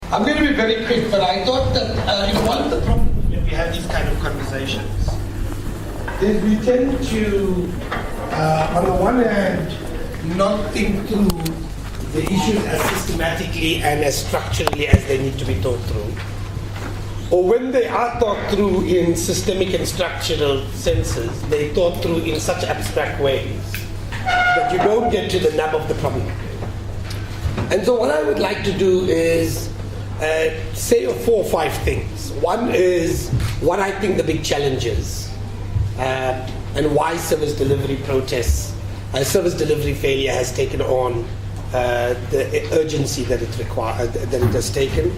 I'm going to be very quick, but I thought that one of the problems when we have these kind of conversations is we tend to, on the one hand, not think through the issues as systematically and as structurally as they need to be thought through. Or when they are thought through in systemic and structural senses, they thought through in such abstract ways that you don't get to the nub of the problem. And so what I would like to do is say 4 or 5 things. One is what I think the big challenge is, and why service delivery protests, service delivery failure has taken on the urgency that it has taken.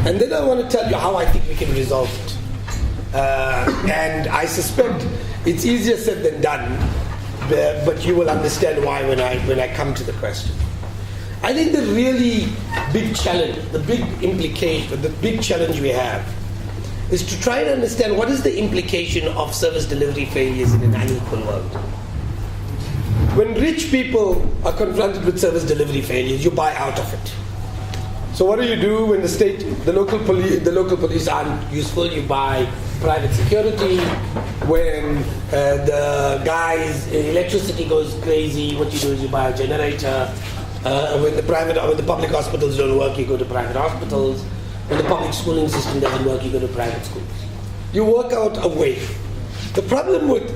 And then I want to tell you how I think we can resolve it. And I suspect it's easier said than done, but you will understand why when I come to the question. I think the really big challenge, the big implication, the big challenge we have is to try to understand what is the implication of service delivery failures in an unequal world. When rich people are confronted with service delivery failures, you buy out of it. So what do when the local police aren't useful? You buy private security. When the guys in electricity goes crazy, what you do is you buy a generator. When the public hospitals don't work, you go to private hospitals. When the public schooling system doesn't work, you go to private schools. You work out a way. The problem with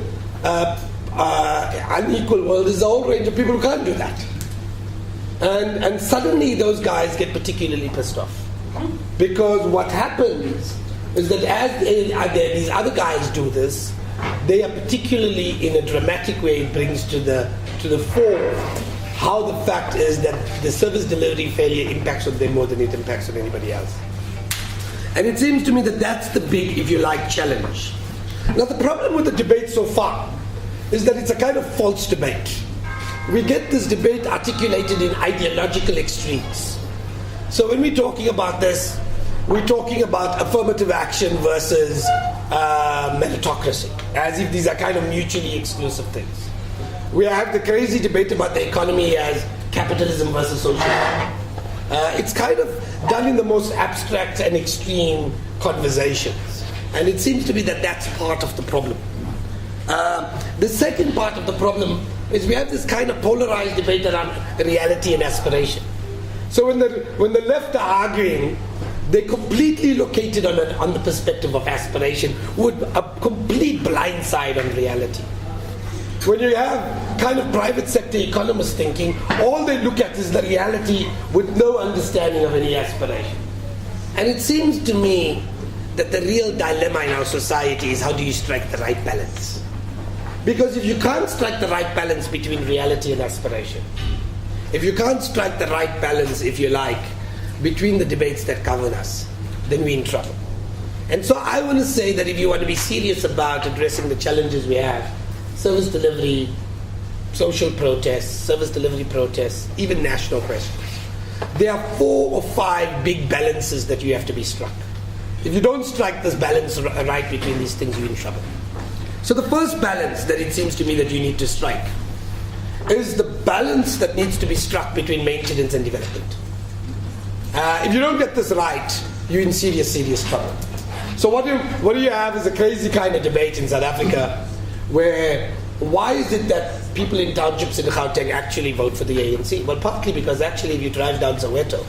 unequal world is the whole range of people who can't do that. And suddenly those guys get particularly pissed off. Because what happens is that as these other guys do this, they are particularly, in a dramatic way, it brings to the fore how the fact is that the service delivery failure impacts on them more than it impacts on anybody else. And it seems to me that that's the big, if you like, challenge. Now the problem with the debate so far is that it's a kind of false debate. We get this debate articulated in ideological extremes. So when we're talking about this, we're talking about affirmative action versus meritocracy, as if these are kind of mutually exclusive things. We have the crazy debate about the economy as capitalism versus socialism. It's kind of done in the most abstract and extreme conversations. And it seems to me that that's part of the problem. The second part of the problem is we have this kind of polarized debate around reality and aspiration. So when the left are arguing, they're completely located on the perspective of aspiration with a complete blind side on reality. When you have kind of private sector economists thinking, all they look at is the reality with no understanding of any aspiration. And it seems to me that the real dilemma in our society is how do you strike the right balance? Because if you can't strike the right balance between reality and aspiration, if you can't strike the right balance, if you like, between the debates that govern us, then we're in trouble. And so I want to say that if you want to be serious about addressing the challenges we have, service delivery, social protests, service delivery protests, even national questions, there are 4 or 5 big balances that you have to be struck. If you don't strike this balance right between these things, you're in trouble. So the first balance that it seems to me that you need to strike is the balance that needs to be struck between maintenance and development. If you don't get this right, you're in serious, serious trouble. So what do you have is a crazy kind of debate in South Africa where why is it that people in townships in Gauteng actually vote for the ANC? Well, partly because actually if you drive down Soweto,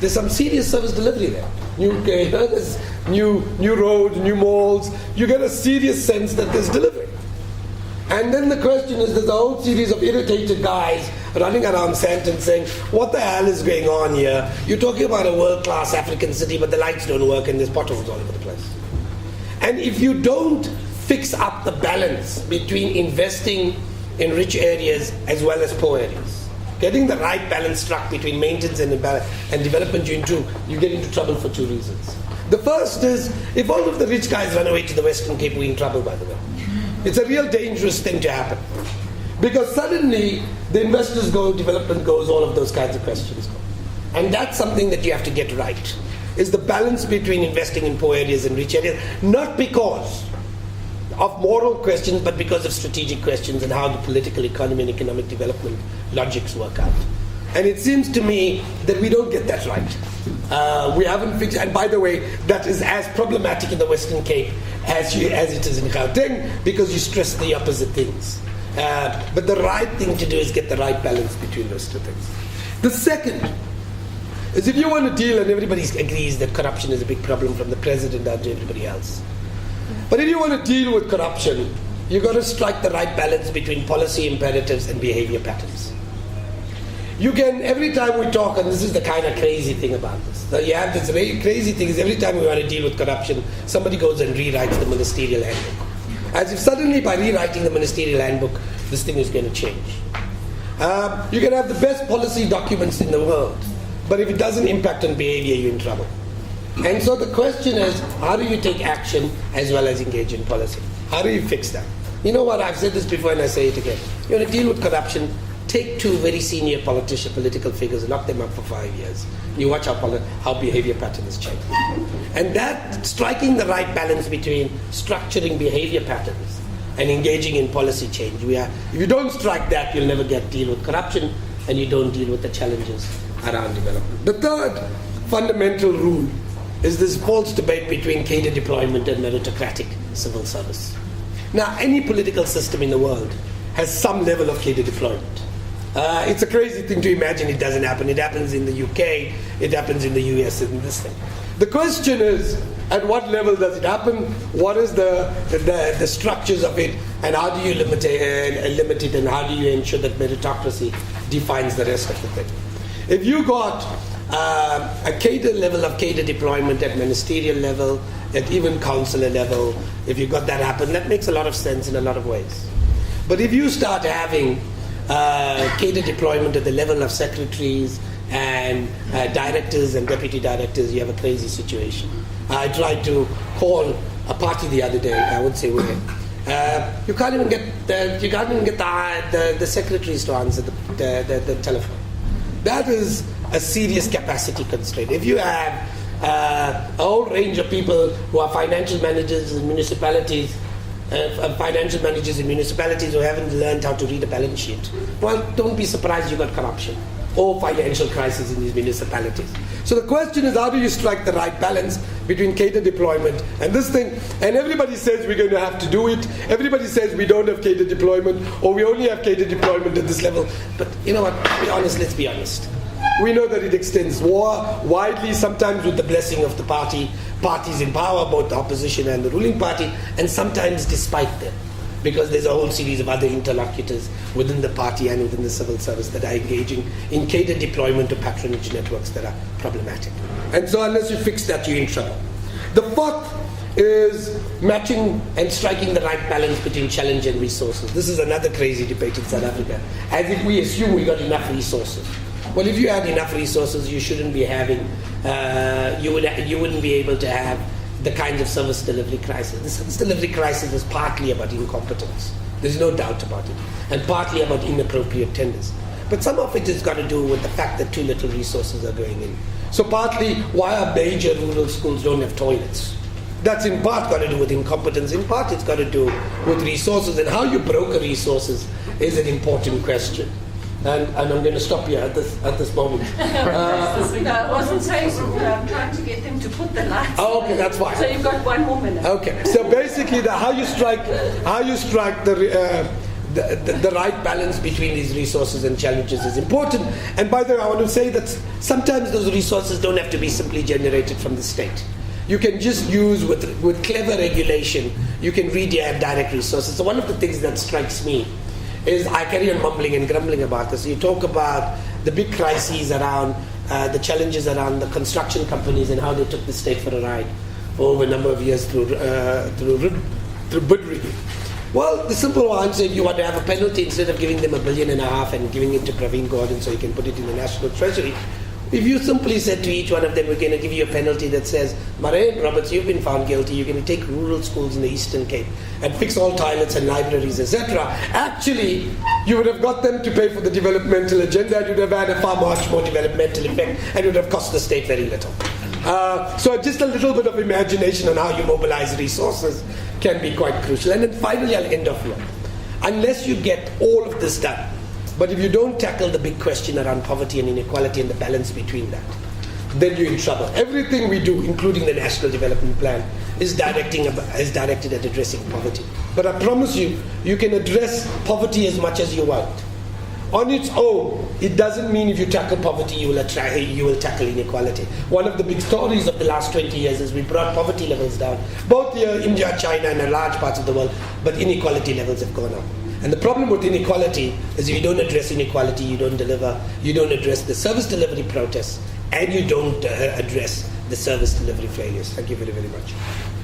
there's some serious service delivery there. There's new roads, new malls. You get a serious sense that there's delivery. And then the question is, there's a whole series of irritated guys running around Sandton saying, what the hell is going on here? You're talking about a world-class African city, but the lights don't work and there's potholes all over the place. And if you don't fix up the balance between investing in rich areas as well as poor areas, getting the right balance struck between maintenance and development, you get into trouble for 2 reasons. The first is, if all of the rich guys run away to the Western Cape, we're in trouble, by the way. It's a real dangerous thing to happen. Because suddenly, the investors go, development goes, all of those kinds of questions go. And that's something that you have to get right, is the balance between investing in poor areas and rich areas, not because of moral questions, but because of strategic questions and how the political economy and economic development logics work out. And it seems to me that we don't get that right. We haven't fixed, and by the way, that is as problematic in the Western Cape as it is in Gauteng, because you stress the opposite things. But the right thing to do is get the right balance between those two things. The second is, if you want to deal, and everybody agrees that corruption is a big problem from the president down to everybody else. But if you want to deal with corruption, you've got to strike the right balance between policy imperatives and behavior patterns. You can, every time we talk, and this is the kind of crazy thing about this, that you have this crazy thing is every time we want to deal with corruption, somebody goes and rewrites the ministerial handbook. As if suddenly by rewriting the ministerial handbook, this thing is going to change. You can have the best policy documents in the world, but if it doesn't impact on behavior, you're in trouble. And so the question is, how do you take action as well as engage in policy? How do you fix that? You know what, I've said this before and I say it again. You want to deal with corruption, take two very senior political figures, lock them up for 5 years. You watch how behavior patterns change. And that, striking the right balance between structuring behavior patterns and engaging in policy change. If you don't strike that, you'll never deal with corruption, and you don't deal with the challenges around development. The third fundamental rule is this false debate between cadre deployment and meritocratic civil service. Now, any political system in the world has some level of cadre deployment. It's a crazy thing to imagine it doesn't happen. It happens in the UK, it happens in the US, and this thing. The question is, at what level does it happen? What is the structures of it, and how do you limit it, and how do you ensure that meritocracy defines the rest of the thing? If you got a cadre level of cadre deployment at ministerial level, at even councillor level, if you got that happen, that makes a lot of sense in a lot of ways. But if you start having cadre deployment at the level of secretaries and directors and deputy directors, you have a crazy situation. I tried to call a party the other day, I won't say where. You can't even get the secretaries to answer the telephone. That is a serious capacity constraint. If you have a whole range of people who are financial managers in municipalities who haven't learned how to read a balance sheet, well, don't be surprised you got corruption or financial crisis in these municipalities. So the question is, how do you strike the right balance between cadre deployment and this thing? And everybody says we're going to have to do it. Everybody says we don't have cadre deployment, or we only have cadre deployment at this level. But you know what, let's be honest. We know that it extends widely, sometimes with the blessing of the parties in power, both the opposition and the ruling party, and sometimes despite them, because there's a whole series of other interlocutors within the party and within the civil service that are engaging in cadre deployment or patronage networks that are problematic. And so unless you fix that, you're in trouble. The fourth is matching and striking the right balance between challenge and resources. This is another crazy debate in South Africa, as if we assume we got enough resources. Well, if you had enough resources, you shouldn't be having, you wouldn't be able to have the kinds of service delivery crisis. The service delivery crisis is partly about incompetence. There's no doubt about it. And partly about inappropriate tenders. But some of it has got to do with the fact that too little resources are going in. So partly why our major rural schools don't have toilets. That's in part got to do with incompetence. In part it's got to do with resources. And how you broker resources is an important question. And I'm going to stop here at this moment. I wasn't saying I'm trying to get them to put the lights. Oh, okay, that's fine. So you've got 1 more minute. Okay, so basically, how you strike the right balance between these resources and challenges is important. And by the way, I want to say that sometimes those resources don't have to be simply generated from the state. You can just use with clever regulation. You can redirect resources. So one of the things that strikes me is I carry on mumbling and grumbling about this. You talk about the big crises around the challenges around the construction companies and how they took the state for a ride for over a number of years through bid rigging. Well, the simple answer, if you want to have a penalty, instead of giving them $1.5 billion and giving it to Praveen Gordhan so you can put it in the National Treasury, if you simply said to each one of them, we're going to give you a penalty that says, Marae Roberts, you've been found guilty, you're going to take rural schools in the Eastern Cape and fix all toilets and libraries, etc. Actually, you would have got them to pay for the developmental agenda, and you would have had a far much more developmental effect, and it would have cost the state very little. So just a little bit of imagination on how you mobilize resources can be quite crucial. And then finally, I'll end off here. Unless you get all of this done, But if you don't tackle the big question around poverty and inequality and the balance between that, then you're in trouble. Everything we do, including the National Development Plan, is directed at addressing poverty. But I promise you, you can address poverty as much as you want. On its own, it doesn't mean if you tackle poverty, you will tackle inequality. One of the big stories of the last 20 years is we brought poverty levels down, both here, India, China, and in large parts of the world, but inequality levels have gone up. And the problem with inequality is if you don't address inequality, you don't address the service delivery protests, and you don't address the service delivery failures. Thank you very, very much.